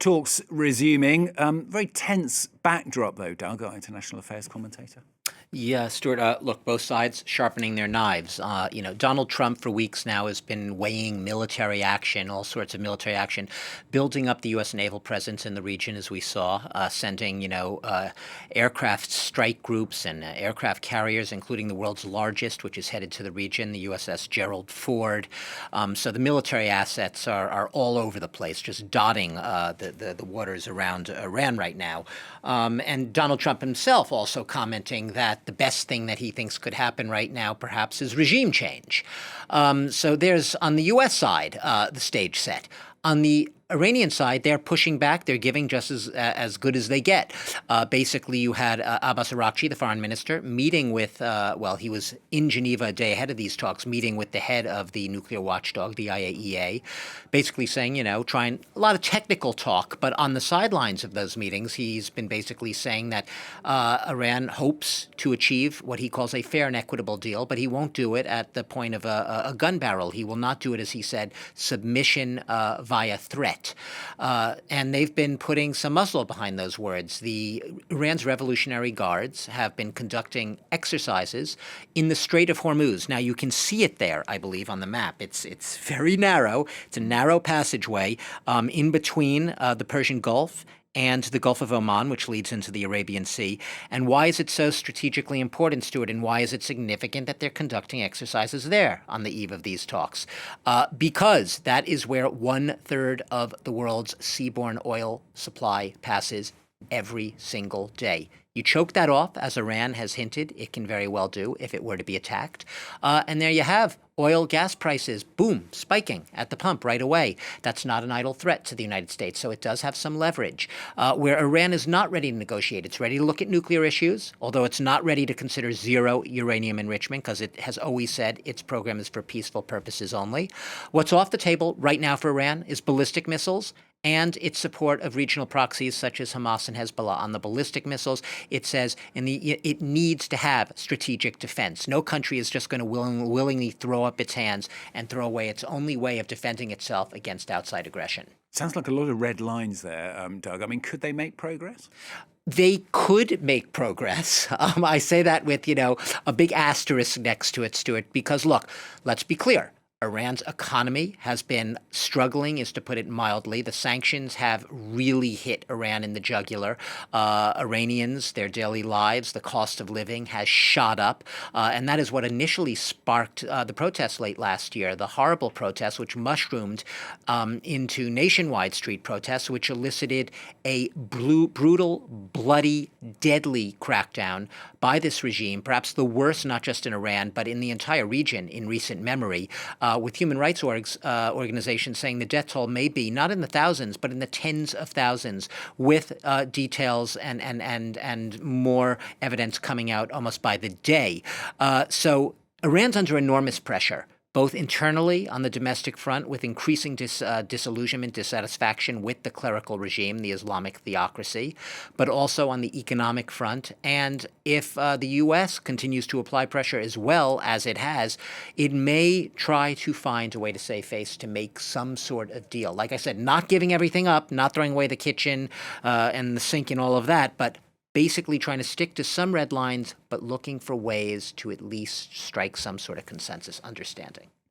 talks resuming. Very tense backdrop, though, Doug, our international affairs commentator. Yeah, Stuart, look, both sides sharpening their knives. Donald Trump for weeks now has been weighing military action, all sorts of military action, building up the U.S. naval presence in the region, as we saw, sending, aircraft strike groups and aircraft carriers, including the world's largest, which is headed to the region, the USS Gerald Ford. So the military assets are all over the place, just dotting the waters around Iran right now. And Donald Trump himself also commenting that the best thing that he thinks could happen right now, perhaps, is regime change. So there's, on the U.S. side, the stage set. On the Iranian side, they're pushing back. They're giving just as good as they get. Basically, you had Abbas Araghchi, the foreign minister, meeting with, he was in Geneva a day ahead of these talks, meeting with the head of the nuclear watchdog, the IAEA, basically saying, trying a lot of technical talk. But on the sidelines of those meetings, he's been basically saying that Iran hopes to achieve what he calls a fair and equitable deal, but he won't do it at the point of a gun barrel. He will not do it, as he said, submission via threat. And they've been putting some muzzle behind those words. Iran's Revolutionary Guards have been conducting exercises in the Strait of Hormuz. Now, you can see it there, I believe, on the map. It's very narrow. It's a narrow passageway in between the Persian Gulf and the Gulf of Oman, which leads into the Arabian Sea. And why is it so strategically important, Stuart, and why is it significant that they're conducting exercises there on the eve of these talks? Because that is where 1/3 of the world's seaborne oil supply passes every single day. You choke that off, as Iran has hinted it can very well do if it were to be attacked. And there you have oil, gas prices, boom, spiking at the pump right away. That's not an idle threat to the United States, so it does have some leverage. Where Iran is not ready to negotiate, it's ready to look at nuclear issues, although it's not ready to consider zero uranium enrichment because it has always said its program is for peaceful purposes only. What's off the table right now for Iran is ballistic missiles and its support of regional proxies such as Hamas and Hezbollah. On the ballistic missiles, it says it needs to have strategic defense. No country is just going to willingly throw up its hands and throw away its only way of defending itself against outside aggression. Sounds like a lot of red lines there, Doug. I mean, could they make progress? They could make progress. I say that with, a big asterisk next to it, Stuart, because, look, let's be clear. Iran's economy has been struggling, is to put it mildly. The sanctions have really hit Iran in the jugular. Iranians, their daily lives, the cost of living has shot up. And that is what initially sparked the protests late last year, the horrible protests which mushroomed into nationwide street protests, which elicited a brutal, bloody, deadly crackdown by this regime, perhaps the worst not just in Iran, but in the entire region in recent memory. With human rights organizations saying the death toll may be not in the thousands, but in the tens of thousands, with details and more evidence coming out almost by the day. So Iran's under enormous pressure, both internally on the domestic front with increasing disillusionment, dissatisfaction with the clerical regime, the Islamic theocracy, but also on the economic front. And if the U.S. continues to apply pressure as well as it has, it may try to find a way to save face to make some sort of deal. Like I said, not giving everything up, not throwing away the kitchen and the sink and all of that, but basically trying to stick to some red lines, but looking for ways to at least strike some sort of consensus understanding.